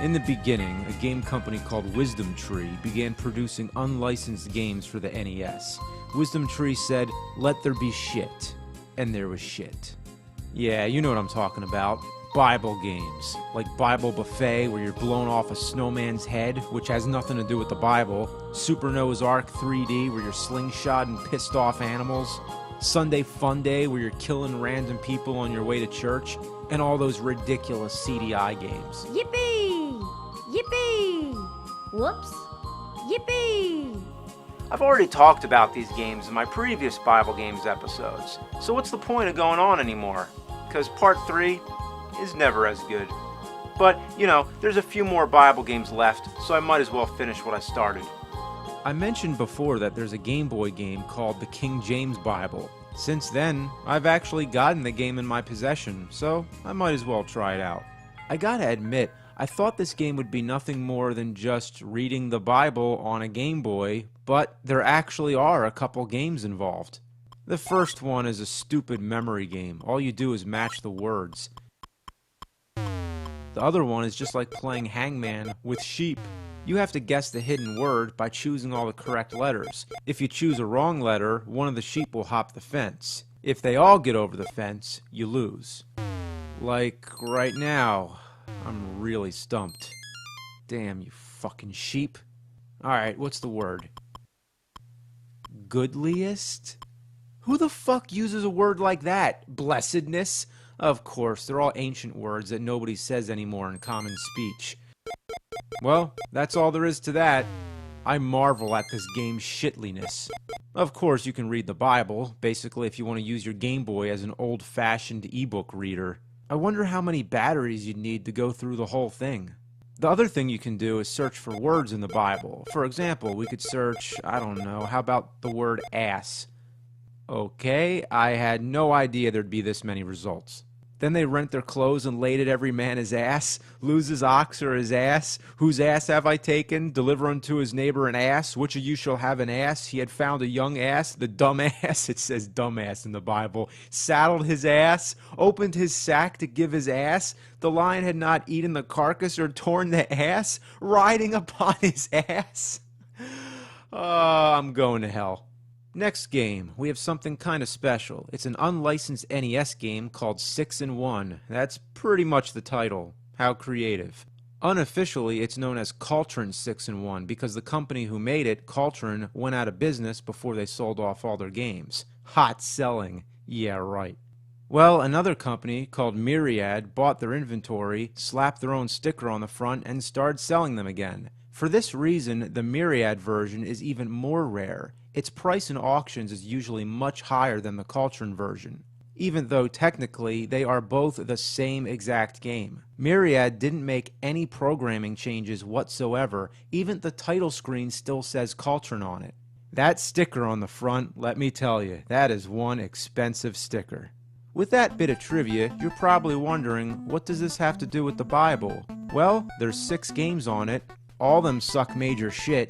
In the beginning, a game company called Wisdom Tree began producing unlicensed games for the NES. Wisdom Tree said, "Let there be shit." And there was shit. Yeah, you know what I'm talking about. Bible games. Like Bible Buffet, where you're blown off a snowman's head, which has nothing to do with the Bible. Super Noah's Ark 3D, where you're slingshotting pissed off animals. Sunday Fun Day, where you're killing random people on your way to church. And all those ridiculous CDI games. Yippee! Yippee! Whoops! Yippee! I've already talked about these games in my previous Bible Games episodes, so what's the point of going on anymore? Because part 3 is never as good. But, you know, there's a few more Bible games left, so I might as well finish what I started. I mentioned before that there's a Game Boy game called the King James Bible. Since then, I've actually gotten the game in my possession, so I might as well try it out. I gotta admit, I thought this game would be nothing more than just reading the Bible on a Game Boy, but there actually are a couple games involved. The first one is a stupid memory game. All you do is match the words. The other one is just like playing Hangman with sheep. You have to guess the hidden word by choosing all the correct letters. If you choose a wrong letter, one of the sheep will hop the fence. If they all get over the fence, you lose. Like right now. I'm really stumped. Damn, you fucking sheep. Alright, what's the word? Goodliest? Who the fuck uses a word like that? Blessedness? Of course, they're all ancient words that nobody says anymore in common speech. Well, that's all there is to that. I marvel at this game's shitliness. Of course, you can read the Bible, basically if you want to use your Game Boy as an old-fashioned ebook reader. I wonder how many batteries you'd need to go through the whole thing. The other thing you can do is search for words in the Bible. For example, we could search, I don't know, how about the word ass? Okay, I had no idea there'd be this many results. Then they rent their clothes and laid at every man his ass, lose his ox or his ass. Whose ass have I taken? Deliver unto his neighbor an ass. Which of you shall have an ass? He had found a young ass, the dumb ass. It says dumbass in the Bible. Saddled his ass, opened his sack to give his ass. The lion had not eaten the carcass or torn the ass, riding upon his ass. I'm going to hell. Next game, we have something kind of special. It's an unlicensed NES game called 6-in-1. That's pretty much the title. How creative. Unofficially, it's known as Caltrin 6-in-1 because the company who made it, Caltrin, went out of business before they sold off all their games. Hot selling. Yeah, right. Well, another company called Myriad bought their inventory, slapped their own sticker on the front, and started selling them again. For this reason, the Myriad version is even more rare. Its price in auctions is usually much higher than the Caltrin version, even though technically they are both the same exact game. Myriad didn't make any programming changes whatsoever. Even the title screen still says Caltrin on it. That sticker on the front, let me tell you, that is one expensive sticker. With that bit of trivia, you're probably wondering, what does this have to do with the Bible? Well, there's 6 games on it. All of them suck major shit.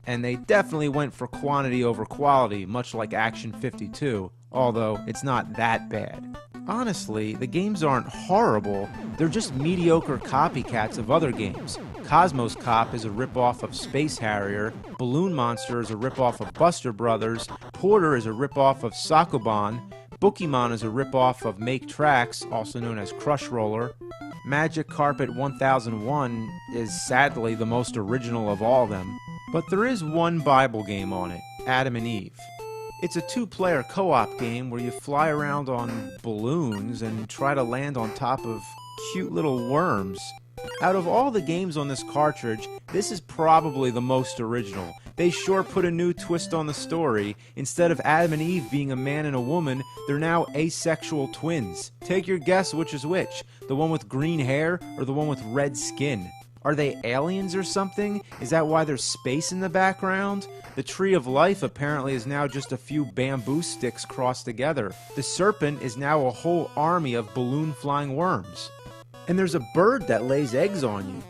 And they definitely went for quantity over quality, much like Action 52, although it's not that bad. Honestly, the games aren't horrible, they're just mediocre copycats of other games. Cosmos Cop is a ripoff of Space Harrier, Balloon Monster is a ripoff of Buster Brothers, Porter is a ripoff of Sokoban, Bookymon is a ripoff of Make Tracks, also known as Crush Roller. Magic Carpet 1001 is sadly the most original of all of them. But there is one Bible game on it, Adam and Eve. It's a 2-player co-op game where you fly around on balloons and try to land on top of cute little worms. Out of all the games on this cartridge, this is probably the most original. They sure put a new twist on the story. Instead of Adam and Eve being a man and a woman, they're now asexual twins. Take your guess which is which, the one with green hair or the one with red skin. Are they aliens or something? Is that why there's space in the background? The Tree of Life apparently is now just a few bamboo sticks crossed together. The serpent is now a whole army of balloon-flying worms. And there's a bird that lays eggs on you.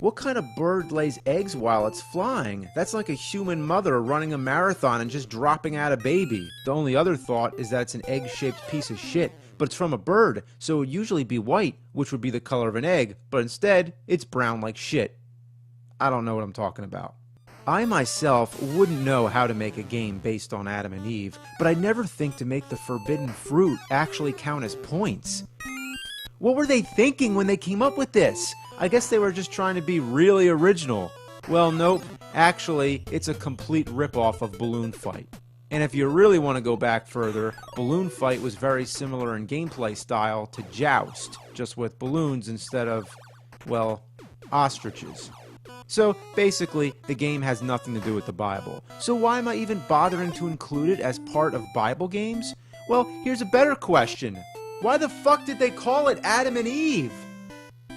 What kind of bird lays eggs while it's flying? That's like a human mother running a marathon and just dropping out a baby. The only other thought is that it's an egg-shaped piece of shit, but it's from a bird, so it would usually be white, which would be the color of an egg, but instead, it's brown like shit. I don't know what I'm talking about. I myself wouldn't know how to make a game based on Adam and Eve, but I'd never think to make the forbidden fruit actually count as points. What were they thinking when they came up with this? I guess they were just trying to be really original. Well, nope. Actually, it's a complete ripoff of Balloon Fight. And if you really want to go back further, Balloon Fight was very similar in gameplay style to Joust, just with balloons instead of, well, ostriches. So basically, the game has nothing to do with the Bible. So why am I even bothering to include it as part of Bible games? Well, here's a better question. Why the fuck did they call it Adam and Eve?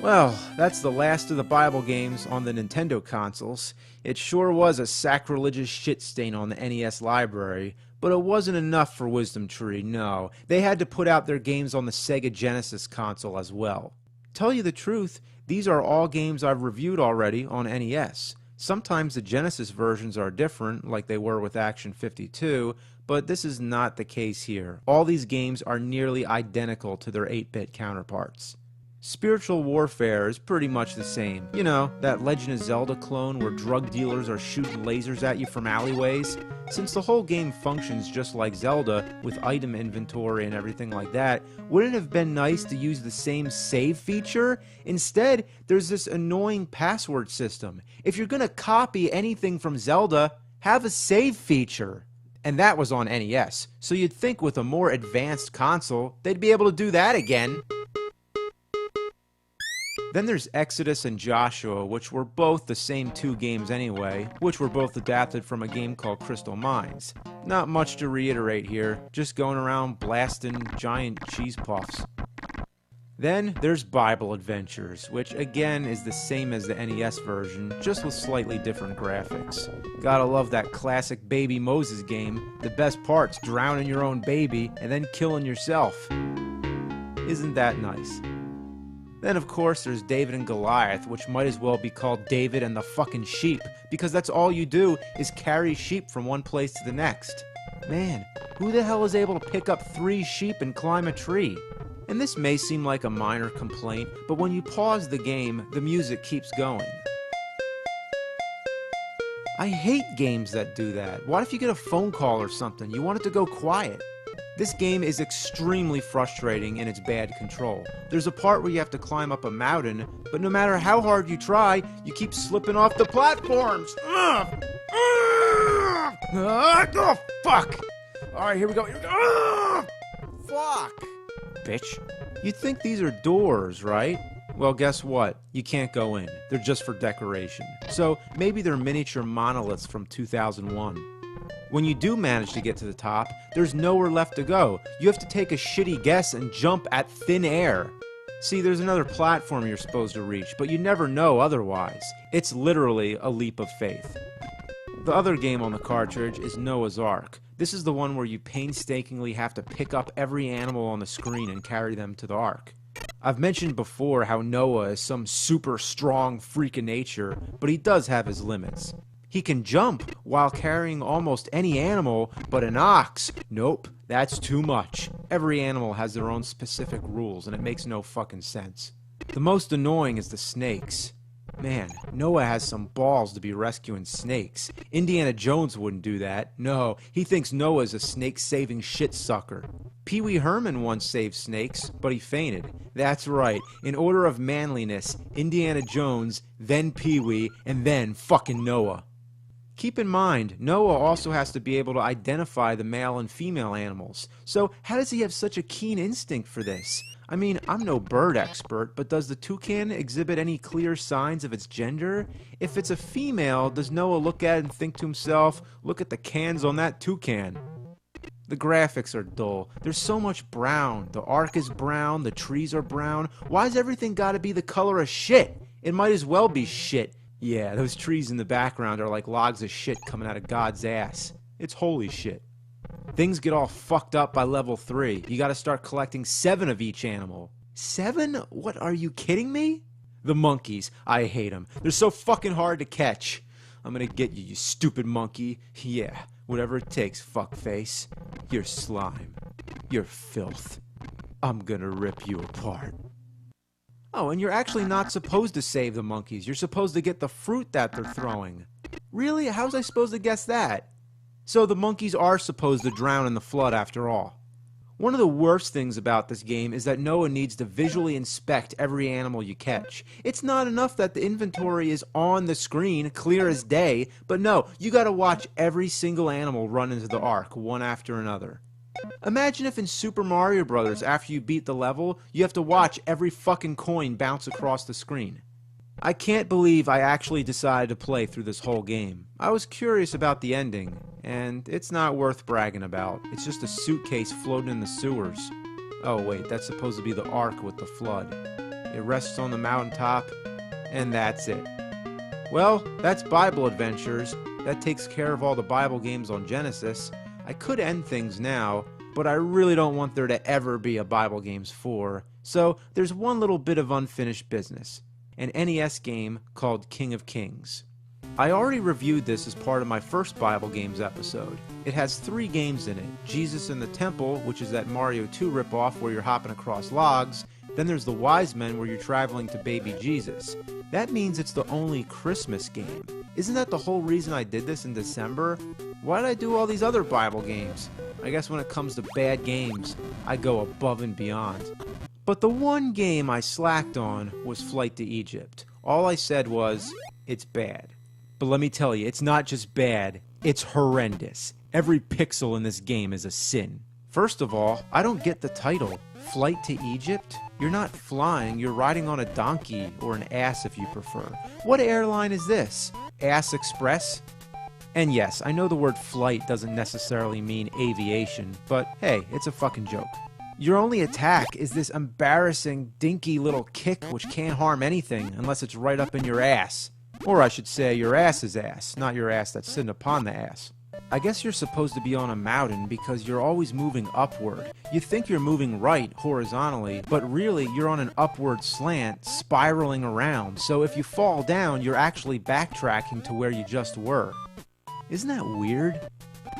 Well, that's the last of the Bible games on the Nintendo consoles. It sure was a sacrilegious shit stain on the NES library, but it wasn't enough for Wisdom Tree, no. They had to put out their games on the Sega Genesis console as well. Tell you the truth, these are all games I've reviewed already on NES. Sometimes the Genesis versions are different, like they were with Action 52, but this is not the case here. All these games are nearly identical to their 8-bit counterparts. Spiritual Warfare is pretty much the same. You know, that Legend of Zelda clone where drug dealers are shooting lasers at you from alleyways. Since the whole game functions just like Zelda, with item inventory and everything like that, wouldn't it have been nice to use the same save feature? Instead, there's this annoying password system. If you're gonna copy anything from Zelda, have a save feature. And that was on NES, so you'd think with a more advanced console, they'd be able to do that again. Then there's Exodus and Joshua, which were both the same two games anyway, which were both adapted from a game called Crystal Mines. Not much to reiterate here, just going around blasting giant cheese puffs. Then there's Bible Adventures, which again is the same as the NES version, just with slightly different graphics. Gotta love that classic Baby Moses game. The best part's drowning your own baby and then killing yourself. Isn't that nice? Then, of course, there's David and Goliath, which might as well be called David and the fucking sheep, because that's all you do is carry sheep from one place to the next. Man, who the hell is able to pick up 3 sheep and climb a tree? And this may seem like a minor complaint, but when you pause the game, the music keeps going. I hate games that do that. What if you get a phone call or something? You want it to go quiet. This game is extremely frustrating in its bad control. There's a part where you have to climb up a mountain, but no matter how hard you try, you keep slipping off the platforms. Oh, fuck! Alright, here we go. Fuck! Bitch. You'd think these are doors, right? Well, guess what? You can't go in. They're just for decoration. So maybe they're miniature monoliths from 2001. When you do manage to get to the top, there's nowhere left to go. You have to take a shitty guess and jump at thin air. See, there's another platform you're supposed to reach, but you never know otherwise. It's literally a leap of faith. The other game on the cartridge is Noah's Ark. This is the one where you painstakingly have to pick up every animal on the screen and carry them to the Ark. I've mentioned before how Noah is some super strong freak of nature, but he does have his limits. He can jump while carrying almost any animal, but an ox, nope, that's too much. Every animal has their own specific rules, and it makes no fucking sense. The most annoying is the snakes. Man, Noah has some balls to be rescuing snakes. Indiana Jones wouldn't do that. No, he thinks Noah is a snake-saving shit-sucker. Pee Wee Herman once saved snakes, but he fainted. That's right, in order of manliness, Indiana Jones, then Pee Wee, and then fucking Noah. Keep in mind, Noah also has to be able to identify the male and female animals. So how does he have such a keen instinct for this? I mean, I'm no bird expert, but does the toucan exhibit any clear signs of its gender? If it's a female, does Noah look at it and think to himself, look at the cans on that toucan? The graphics are dull. There's so much brown. The Ark is brown, the trees are brown. Why's everything gotta be the color of shit? It might as well be shit. Yeah, those trees in the background are like logs of shit coming out of God's ass. It's holy shit. Things get all fucked up by level 3. You gotta start collecting 7 of each animal. 7? What, are you kidding me? The monkeys. I hate them. They're so fucking hard to catch. I'm gonna get you, you stupid monkey. Yeah, whatever it takes, fuckface. You're slime. You're filth. I'm gonna rip you apart. Oh, and you're actually not supposed to save the monkeys. You're supposed to get the fruit that they're throwing. Really? How was I supposed to guess that? So the monkeys are supposed to drown in the flood after all. One of the worst things about this game is that Noah needs to visually inspect every animal you catch. It's not enough that the inventory is on the screen, clear as day, but no, you gotta watch every single animal run into the ark, one after another. Imagine if in Super Mario Bros., after you beat the level, you have to watch every fucking coin bounce across the screen. I can't believe I actually decided to play through this whole game. I was curious about the ending, and it's not worth bragging about. It's just a suitcase floating in the sewers. Oh wait, that's supposed to be the ark with the flood. It rests on the mountaintop, and that's it. Well, that's Bible Adventures. That takes care of all the Bible games on Genesis. I could end things now, but I really don't want there to ever be a Bible Games 4, so there's one little bit of unfinished business. An NES game called King of Kings. I already reviewed this as part of my first Bible Games episode. It has 3 games in it. Jesus in the Temple, which is that Mario 2 ripoff where you're hopping across logs. Then there's the Wise Men where you're traveling to baby Jesus. That means it's the only Christmas game. Isn't that the whole reason I did this in December? Why did I do all these other Bible games? I guess when it comes to bad games, I go above and beyond. But the one game I slacked on was Flight to Egypt. All I said was, it's bad. But let me tell you, it's not just bad, it's horrendous. Every pixel in this game is a sin. First of all, I don't get the title. Flight to Egypt? You're not flying, you're riding on a donkey, or an ass if you prefer. What airline is this? Ass Express? And yes, I know the word flight doesn't necessarily mean aviation, but hey, it's a fucking joke. Your only attack is this embarrassing, dinky little kick which can't harm anything unless it's right up in your ass. Or I should say your ass's ass, not your ass that's sitting upon the ass. I guess you're supposed to be on a mountain because you're always moving upward. You think you're moving right, horizontally, but really you're on an upward slant, spiraling around, so if you fall down, you're actually backtracking to where you just were. Isn't that weird?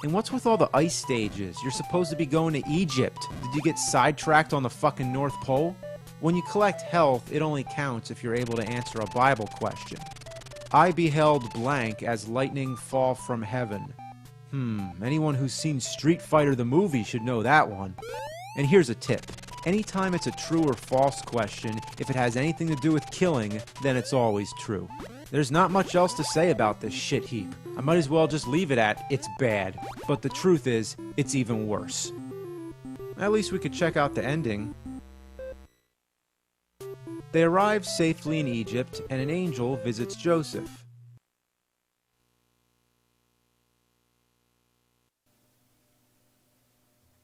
And what's with all the ice stages? You're supposed to be going to Egypt. Did you get sidetracked on the fucking North Pole? When you collect health, it only counts if you're able to answer a Bible question. I beheld blank as lightning fall from heaven. Anyone who's seen Street Fighter the movie should know that one. And here's a tip. Anytime it's a true or false question, if it has anything to do with killing, then it's always true. There's not much else to say about this shit heap. I might as well just leave it at, it's bad. But the truth is, it's even worse. At least we could check out the ending. They arrive safely in Egypt, and an angel visits Joseph.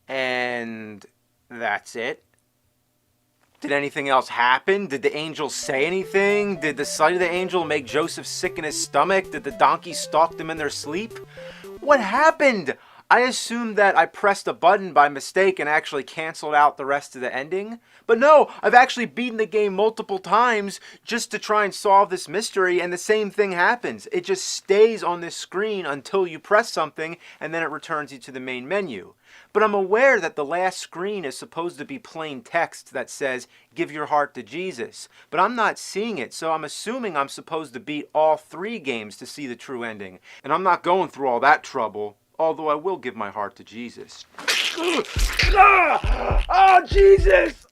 And that's it? Did anything else happen? Did the angel say anything? Did the sight of the angel make Joseph sick in his stomach? Did the donkey stalk them in their sleep? What happened? I assumed that I pressed a button by mistake and actually canceled out the rest of the ending. But no, I've actually beaten the game multiple times just to try and solve this mystery, and the same thing happens. It just stays on this screen until you press something, and then it returns you to the main menu. But I'm aware that the last screen is supposed to be plain text that says, give your heart to Jesus. But I'm not seeing it, so I'm assuming I'm supposed to beat all 3 games to see the true ending. And I'm not going through all that trouble, although I will give my heart to Jesus. Oh, Jesus!